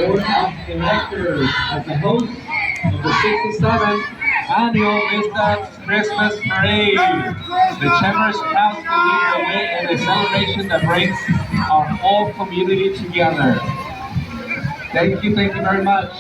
board of directors as the host of the 67th Annual Vista Christmas Parade. The chamber is proud to lead the way in a celebration that brings our whole community together. Thank you very much.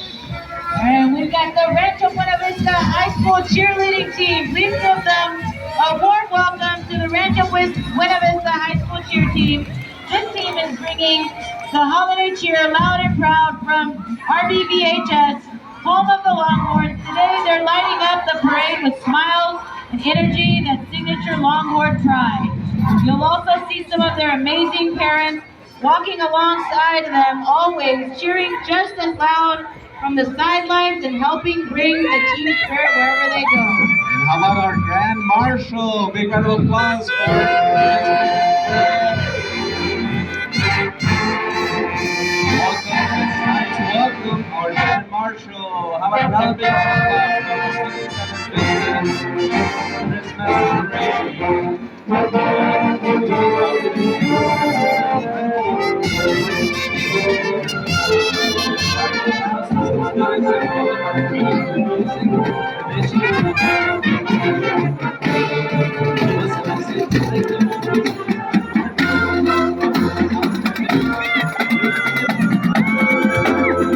And we've got the Rancho Buena Vista High School cheerleading team. Please give them a warm welcome to the Rancho Buena Vista High School cheer team. This team is bringing the holiday cheer loud and proud from RBVHS, home of the Longhorns. Today they're lighting up the parade with smiles and energy, that signature Longhorn pride. You'll also see some of their amazing parents walking alongside them, always cheering just as loud from the sidelines and helping bring the team spirit wherever they go. And how about our Grand Marshal? Big round of applause for welcome our Grand Marshal. How about another big applause for the Christmas parade?